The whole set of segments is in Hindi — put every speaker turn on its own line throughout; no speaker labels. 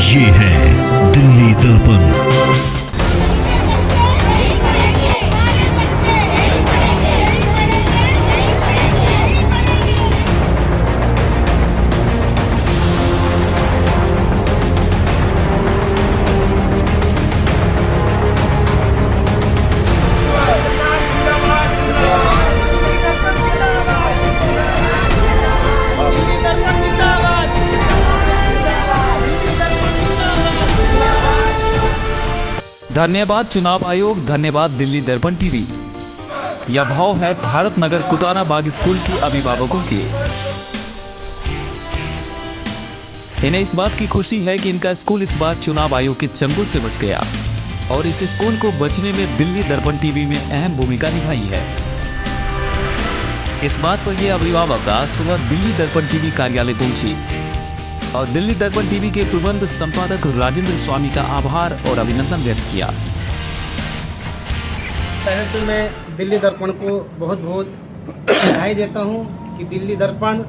ये है दिल्ली दर्पण।
धन्यवाद चुनाव आयोग, धन्यवाद दिल्ली दर्पण टीवी। यह भाव है भारत नगर कुताना बाग स्कूल के अभिभावकों के। इन्हें इस बात की खुशी है कि इनका स्कूल इस बार चुनाव आयोग के चंगुल से बच गया और इस स्कूल को बचने में दिल्ली दर्पण टीवी में अहम भूमिका निभाई है। इस बात पर ये अभिभावक आज सुबह दिल्ली दर्पण टीवी कार्यालय पहुंची और दिल्ली दर्पण टीवी के प्रबंध संपादक राजेंद्र स्वामी का आभार और अभिनंदन व्यक्त किया।
पहले तो मैं दिल्ली दर्पण को बहुत बहुत बधाई देता हूं कि दिल्ली दर्पण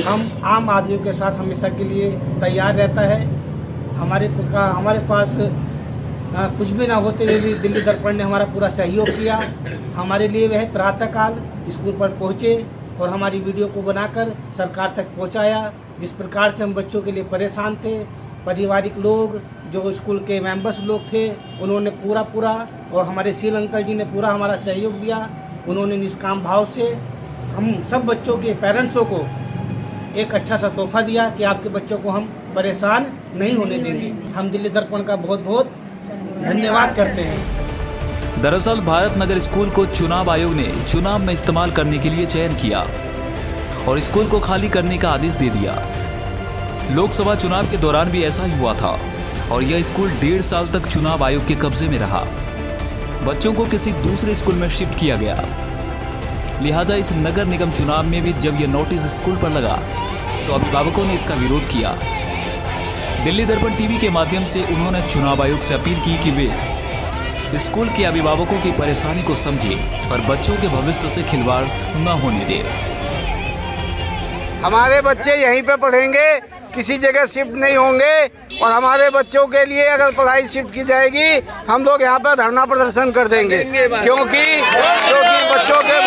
हम आम आदमियों के साथ हमेशा के लिए तैयार रहता है। हमारे पास कुछ भी ना होते हुए भी दिल्ली दर्पण ने हमारा पूरा सहयोग किया। हमारे लिए वह प्रातःकाल स्कूल पर पहुंचे और हमारी वीडियो को बनाकर सरकार तक पहुंचाया। जिस प्रकार से हम बच्चों के लिए परेशान थे, पारिवारिक लोग जो स्कूल के मेंबर्स लोग थे उन्होंने पूरा और हमारे सील अंकल जी ने पूरा हमारा सहयोग दिया। उन्होंने निष्काम भाव से हम सब बच्चों के पेरेंट्सों को एक अच्छा सा तोहफा दिया कि आपके बच्चों को हम परेशान नहीं होने देंगे। हम दिल्ली दर्पण का बहुत बहुत धन्यवाद करते हैं।
दरअसल भारत नगर स्कूल को चुनाव आयोग ने चुनाव में इस्तेमाल करने के लिए चयन किया और स्कूल को खाली करने का आदेश दे दिया। लोकसभा चुनाव के दौरान भी ऐसा ही हुआ था और यह स्कूल 1.5 साल तक चुनाव आयोग के कब्जे में रहा। बच्चों को किसी दूसरे स्कूल में शिफ्ट किया गया। लिहाजा इस नगर निगम चुनाव में भी जब यह नोटिस स्कूल पर लगा तो अभिभावकों ने इसका विरोध किया। दिल्ली दर्पण टीवी के माध्यम से उन्होंने चुनाव आयोग से अपील की कि वे स्कूल के अभिभावकों की परेशानी को समझे और बच्चों के भविष्य से खिलवाड़ न होने दे।
हमारे बच्चे यहीं पे पढ़ेंगे, किसी जगह शिफ्ट नहीं होंगे और हमारे बच्चों के लिए अगर पढ़ाई शिफ्ट की जाएगी हम लोग यहाँ पर धरना प्रदर्शन कर देंगे क्योंकि बच्चों के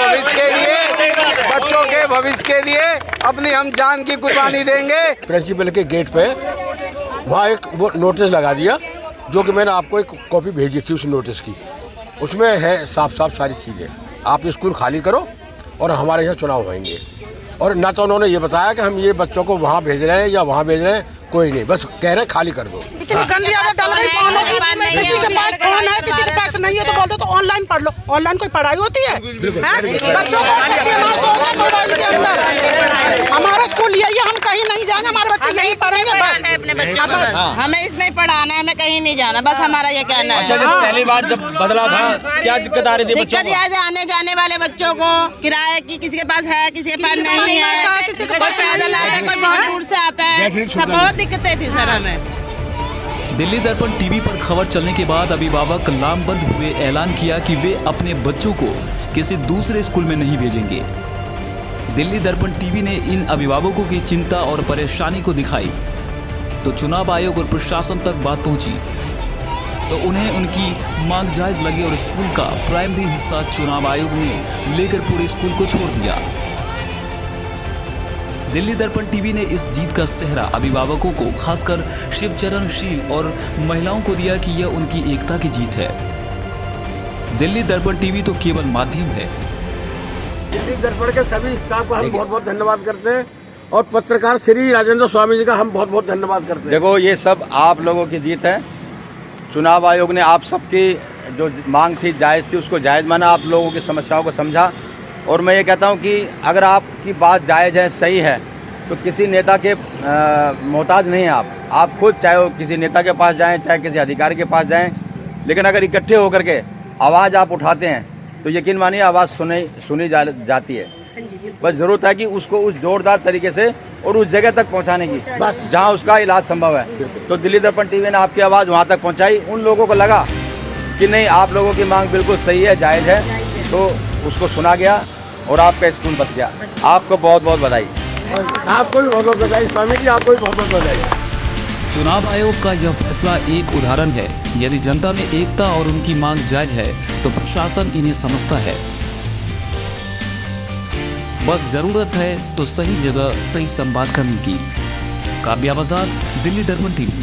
भविष्य के लिए अपनी हम जान की कुर्बानी देंगे।
प्रिंसिपल के गेट पे वहाँ एक वो नोटिस लगा दिया जो कि मैंने आपको एक कॉपी भेजी थी उस नोटिस की। उसमें है साफ सारी चीज़ें। आप स्कूल खाली करो और हमारे यहाँ चुनाव होंगे। और ना तो उन्होंने ये बताया कि हम ये बच्चों को वहाँ भेज रहे हैं या वहाँ भेज रहे हैं, कोई नहीं, बस कह रहे हैं खाली कर दो।
इतनी गंदी आदत डाल रही है। किसी के पास फोन है, किसी के पास नहीं है तो बोल दो तो ऑनलाइन पढ़ लो। ऑनलाइन कोई पढ़ाई होती है? बच्चों को सत्यानाश होगा मोबाइल के अंदर। हमारा स्कूल यही है, हम कहीं नहीं जाएंगे, हमारे बच्चे यही पढ़ेंगे बस।
अपने बच्चों को बस हमें इसमें पढ़ाना है, हमें कहीं नहीं जाना, बस हमारा ये कहना है।
पहली बार जब बदला था क्या दिक्कत आ रही थी?
दिक्कत यह आने जाने वाले बच्चों को किराए की किसी के पास है, किसी के पास नहीं है, कोई पैदल आता है, कोई बहुत दूर से आता है, सब बहुत दिक्कतें थी सर हमें।
दिल्ली दर्पण टीवी पर खबर चलने के बाद अभिभावक लामबंद हुए ऐलान किया कि वे अपने बच्चों को किसी दूसरे स्कूल में नहीं भेजेंगे। दिल्ली दर्पण टीवी ने इन अभिभावकों की चिंता और परेशानी को दिखाई तो चुनाव आयोग और प्रशासन तक बात पहुंची तो उन्हें उनकी मांग जायज लगी और स्कूल का प्राइमरी हिस्सा चुनाव आयोग ने लेकर पूरे स्कूल को छोड़ दिया। दिल्ली दर्पण टीवी ने इस जीत का सेहरा अभिभावकों को, खासकर शिवचरण शील और महिलाओं को दिया कि यह उनकी एकता की जीत है। दिल्ली दर्पण टीवी तो केवल माध्यम है।
दिल्ली दर्पण के सभी स्टाफ को हम बहुत बहुत धन्यवाद करते हैं और पत्रकार श्री राजेंद्र स्वामी जी का हम बहुत बहुत धन्यवाद करते हैं।
देखो ये सब आप लोगों की जीत है। चुनाव आयोग ने आप सबकी जो मांग थी जायज़ थी उसको जायज़ माना, आप लोगों की समस्याओं को समझा और मैं ये कहता हूँ कि अगर आपकी बात जायज़ है, सही है तो किसी नेता के मोहताज नहीं हैं आप खुद, चाहे वो किसी नेता के पास जाएं, चाहे किसी अधिकारी के पास जाएं, लेकिन अगर इकट्ठे होकर के आवाज़ आप उठाते हैं तो यकीन मानिए आवाज़ सुनी जाती है। बस ज़रूरत है कि उसको उस जोरदार तरीके से और उस जगह तक पहुंचाने की जहां उसका इलाज संभव है। तो दिल्ली दर्पण टीवी ने आपकी आवाज़ वहां तक पहुंचाई। उन लोगों को लगा कि नहीं, आप लोगों की मांग बिल्कुल सही है, जायज़ है, तो उसको सुना गया और आपका स्कूल बच गया। आपको बहुत बहुत बधाई।
आपको भी बहुत बहुत बधाई स्वामी जी, आपको भी बहुत बहुत बधाई।
चुनाव आयोग का यह फैसला एक उदाहरण है। यदि जनता में एकता और उनकी मांग जायज है तो प्रशासन इन्हें समझता है। बस जरूरत है तो सही जगह सही संवाद करने की। काव्या बजाज, दिल्ली दर्पण टीवी।